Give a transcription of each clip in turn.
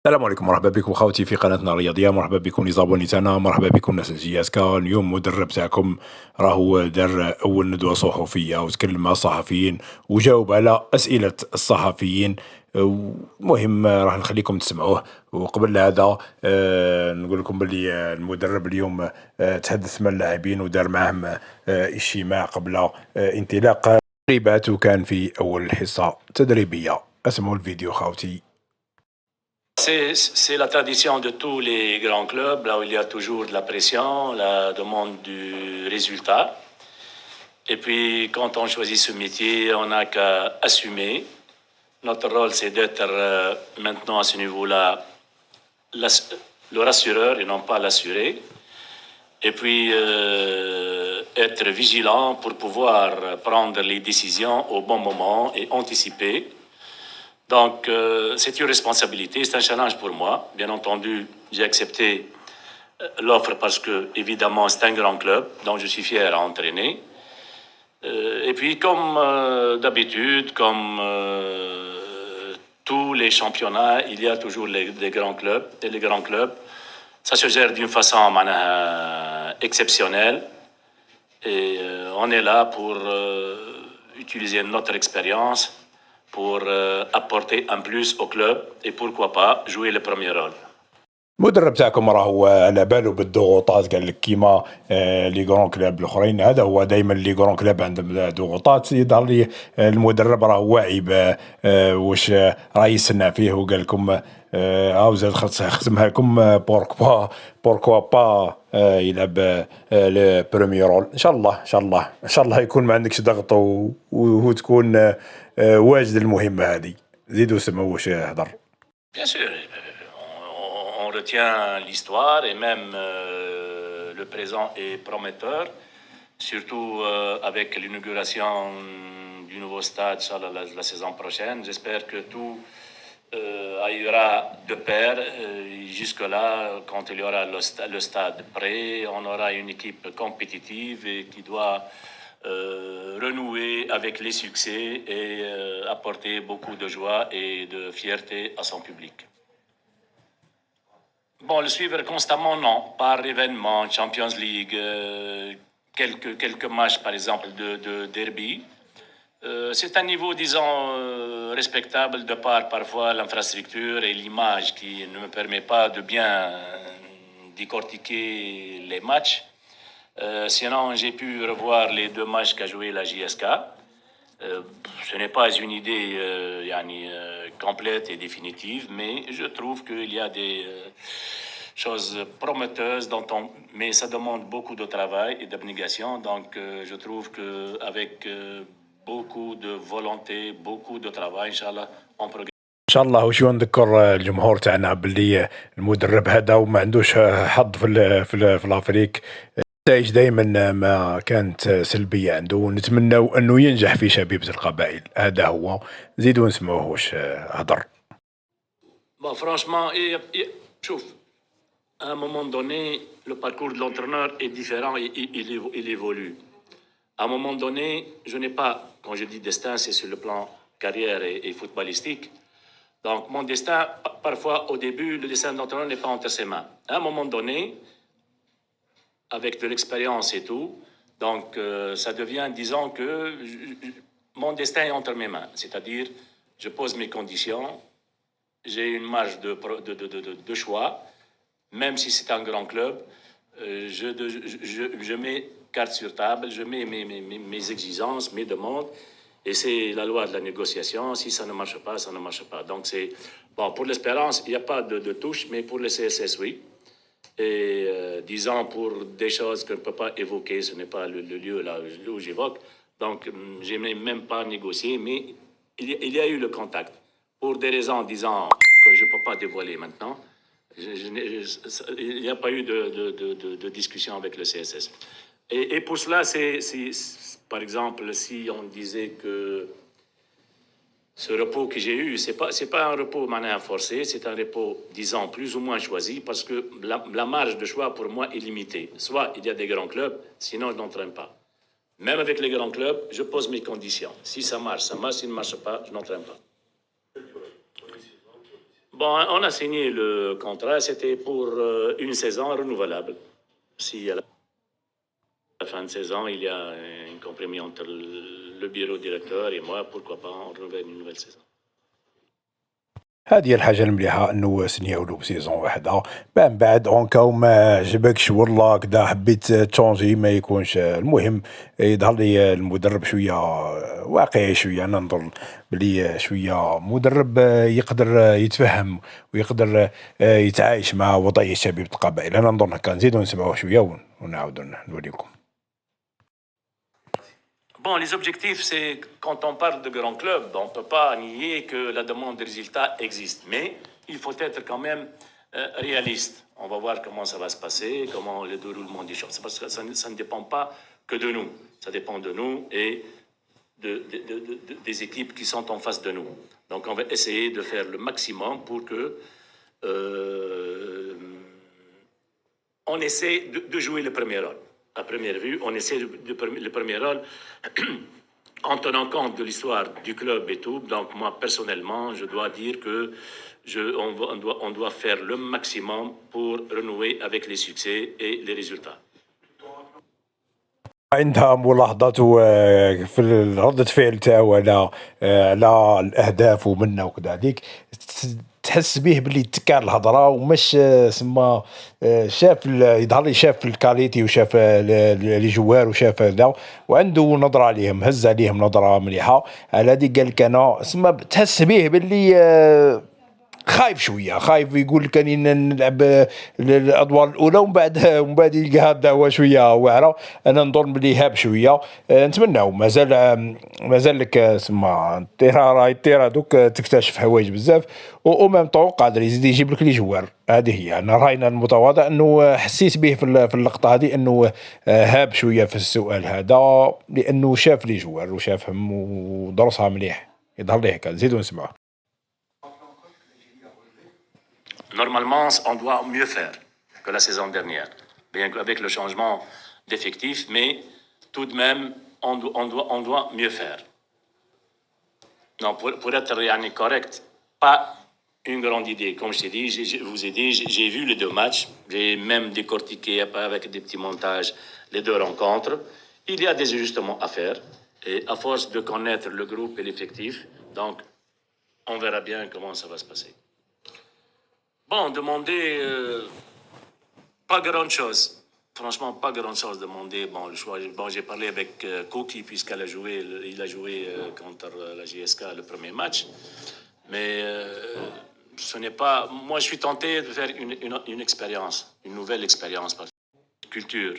السلام عليكم، مرحبا بكم خوتي في قناتنا الرياضية. مرحبا بكم لي تاعنا، مرحبا بكم ناس جي اس كا. اليوم مدرب تاعكم راهو دار أول ندوة صحفية وتكلم مع الصحفيين وجاوب على أسئلة الصحفيين. المهم راح نخليكم تسمعوه. وقبل هذا نقول لكم بلي المدرب اليوم تحدث مع اللاعبين ودار معهم اجتماع قبل انطلاق التدريبات، وكان في أول حصة تدريبية. اسمعوا الفيديو خوتي. C'est la tradition de tous les grands clubs, là où il y a toujours de la pression, la demande du résultat. Et puis, quand on choisit ce métier, on n'a qu'à assumer. Notre rôle, c'est d'être maintenant à ce niveau-là le rassureur et non pas l'assuré. Et puis, être vigilant pour pouvoir prendre les décisions au bon moment et anticiper. Donc, c'est une responsabilité, c'est un challenge pour moi. Bien entendu, j'ai accepté l'offre parce que, évidemment, c'est un grand club, donc je suis fier à entraîner. Et puis, comme d'habitude, comme tous les championnats, il y a toujours des grands clubs. Et les grands clubs, ça se gère d'une façon exceptionnelle. Et on est là pour utiliser notre expérience pour apporter un plus au club et pourquoi pas jouer le premier rôle. المدرب تاعكم راهو على باله بالضغوطات، قال لك كيما لي كرون كلاب الاخرين. هذا هو دائما لي كرون كلاب عندهم ضغوطات. يظهر لي المدرب راه واعي واش راه يستنى فيه، وقال لكم هاو زاد خدمها لكم بوركوا با يلعب لو بروميير رول. ان شاء الله ان شاء الله ان شاء الله يكون ما عندكش ضغط وتكون واجد المهمه هذه. زيدوا سمعوا واش هضر. Bien sûr, on retient l'histoire et même le présent est prometteur, surtout avec l'inauguration du nouveau stade la saison prochaine. J'espère que tout aillera de pair. Jusque-là, quand il y aura le stade prêt, on aura une équipe compétitive et qui doit renouer avec les succès et apporter beaucoup de joie et de fierté à son public. Bon, le suivre constamment, non. Par événement, Champions League, quelques matchs, par exemple, de derby. C'est un niveau, disons, respectable de par parfois l'infrastructure et l'image qui ne me permet pas de bien décortiquer les matchs. Sinon, j'ai pu revoir les deux matchs qu'a joué la JSK. Ce n'est pas une idée complète et définitive, mais je trouve qu'il y a des choses prometteuses, mais ça demande beaucoup de travail et d'abnégation. Donc, je trouve qu'avec beaucoup de volonté, beaucoup de travail, Inch'Allah, on progresse. ان شاء الله. وشو نذكر الجمهور تاعنا باللي المدرب هذا وما عندوش حظ في الافريق. النتائج دائما ما كانت سلبيه عنده، ونتمنوا انه ينجح في شبيبه القبائل. هذا هو. زيدوا نسمعوه واش هضر. Bon, franchement, chouf, à un moment donné, le parcours de l'entraîneur est différent et il évolue. À un moment donné, je n'ai pas, quand je dis destin, c'est sur le plan carrière et footballistique. Donc, mon destin, parfois, au début, le destin de l'entraîneur n'est pas entre ses mains. À un moment donné, avec de l'expérience et tout, donc ça devient, disons que mon destin est entre mes mains. C'est-à-dire, je pose mes conditions, j'ai une marge de choix, même si c'est un grand club, je mets carte sur table, je mets mes exigences, mes demandes, et c'est la loi de la négociation. Si ça ne marche pas, ça ne marche pas. Donc c'est bon, pour l'Espérance, il n'y a pas de touche, mais pour le CSS, oui. Et disons pour des choses que je ne peux pas évoquer, ce n'est pas le lieu là où j'évoque. Donc je n'ai même pas négocié, mais il y a eu le contact. Pour des raisons, disons, que je ne peux pas dévoiler maintenant, il n'y a pas eu de discussion avec le CSS. Et pour cela, par exemple, si on disait que ce repos que j'ai eu, c'est pas un repos forcé, c'est un repos, disons, plus ou moins choisi, parce que la marge de choix pour moi est limitée. Soit il y a des grands clubs, sinon je n'entraîne pas. Même avec les grands clubs, je pose mes conditions. Si ça marche, ça marche. S'il ne marche pas, je n'entraîne pas. Bon, on a signé le contrat, c'était pour une saison renouvelable. Si à la fin de saison, il y a un compromis entre le bureau directeur et moi, pourquoi pas, on renouvelle une nouvelle saison. هذه هي الحاجة المليحة أنه سنياو له بسيزون واحدة، من بعد أونكا ما عجبكش والله كدا حبيت تشونجي ما يكونش المهم يظهر لي المدرب شوية واقعي شوية. أنا نظن بلي شوية مدرب يقدر يتفهم ويقدر يتعايش مع وضعية شبيبة القبائل. أنا نظن هكا نزيدو نسمعوه شوية ونعاودو نوريكم. Bon, les objectifs, c'est quand on parle de grands clubs, on ne peut pas nier que la demande de résultats existe. Mais il faut être quand même réaliste. On va voir comment ça va se passer, comment le déroulement des choses. Parce que ça ne dépend pas que de nous. Ça dépend de nous et des équipes qui sont en face de nous. Donc on va essayer de faire le maximum pour que on essaie de jouer le premier rôle. À première vue, on essaie le premier rôle en tenant compte de l'histoire du club et tout. Donc moi, personnellement, je dois dire que on doit faire le maximum pour renouer avec les succès et les résultats. عندها ملاحظات في ردة فعل تاعو على الأهداف ومنا وكذا هذيك تحس به باللي تكار الهضره ومش سما شاف يظهر لي شاف الكاليتي وشاف لي جوار وشاف هذا وعنده نظره عليهم، هز عليهم نظره مليحه. على هذه قال لك انا سما تحس به باللي خايف شويه، خايف يقول لك اني نلعب الادوار الاولى ومن بعد يلقى هذا هو شويه واعره. انا نظن بلي هاب شويه. نتمناو مازال لك سما الطيره دوك تكتشف حوايج بزاف ومام طون قادر يزيد يجيب لك لي جوار. هذه هي انا راينا المتواضع انه حسيت به في اللقطه هذه انه هاب شويه في السؤال هذا لانه شاف لي جوار وشافهم ودرسها مليح. يظهر لي هكا نزيدو نسمعوه. Normalement, on doit mieux faire que la saison dernière, bien qu'avec le changement d'effectif, mais tout de même, on doit mieux faire. Non, pour être correct, pas une grande idée. Comme je t'ai dit, je vous ai dit, j'ai vu les deux matchs, j'ai même décortiqué avec des petits montages les deux rencontres. Il y a des ajustements à faire, et à force de connaître le groupe et l'effectif, donc on verra bien comment ça va se passer. Bon, demander pas grand-chose. Franchement, pas grand-chose demander. Bon, le choix. Bon, j'ai parlé avec Koki puisqu'il a joué contre la JSK le premier match. Mais ce n'est pas. Moi, je suis tenté de faire une expérience, une nouvelle expérience par culture.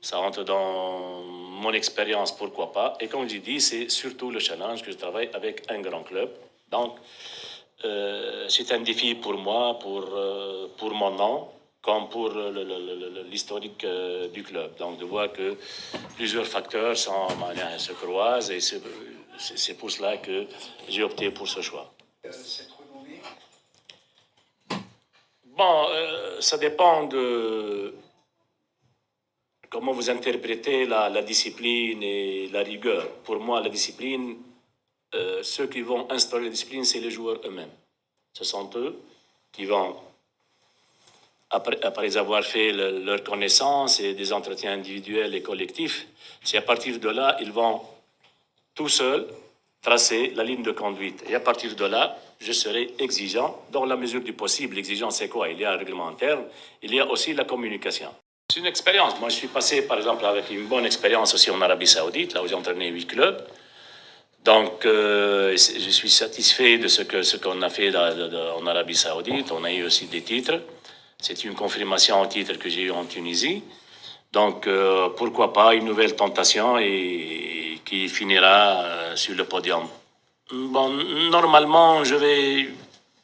Ça rentre dans mon expérience, pourquoi pas. Et comme j'ai dit, c'est surtout le challenge que je travaille avec un grand club. Donc, c'est un défi pour moi, pour mon nom, comme pour l'historique du club. Donc de voir que plusieurs facteurs se croisent et c'est pour cela que j'ai opté pour ce choix. Bon, ça dépend de comment vous interprétez la discipline et la rigueur. Pour moi, la discipline, ceux qui vont instaurer la discipline, c'est les joueurs eux-mêmes. Ce sont eux qui vont, après avoir fait leur connaissance et des entretiens individuels et collectifs, c'est à partir de là, ils vont tout seuls tracer la ligne de conduite. Et à partir de là, je serai exigeant dans la mesure du possible. L'exigence, c'est quoi? Il y a un règlement interne, il y a aussi la communication. C'est une expérience. Moi, je suis passé, par exemple, avec une bonne expérience aussi en Arabie Saoudite, là où j'ai entraîné 8 clubs. Donc, je suis satisfait de ce qu'on a fait en Arabie Saoudite. On a eu aussi des titres. C'est une confirmation au titre que j'ai eu en Tunisie. Donc, pourquoi pas une nouvelle tentation et qui finira sur le podium. Bon, normalement, je vais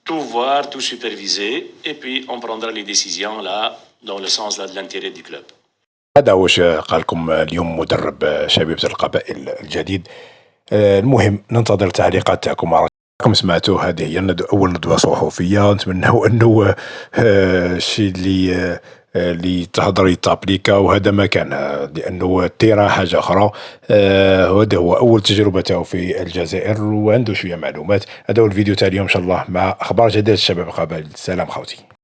tout voir, tout superviser, et puis on prendra les décisions là, dans le sens là, de l'intérêt du club. هذا واش قال لكم اليوم مدرب شبيبة القبائل الجديد. المهم ننتظر التعليقات تاعكم. راكم سمعتوا هذه هي أول ندوة صحفية. نتمنوا أنه الشيء اللي اللي تهضر يتابليكا، وهذا ما كان، لانه التيران حاجه اخرى. وهذا هو اول تجربه تاعو في الجزائر، وعنده شويه معلومات. هذا هو الفيديو تاع اليوم ان شاء الله، مع اخبار جديده الشباب قبائل. سلام خوتي.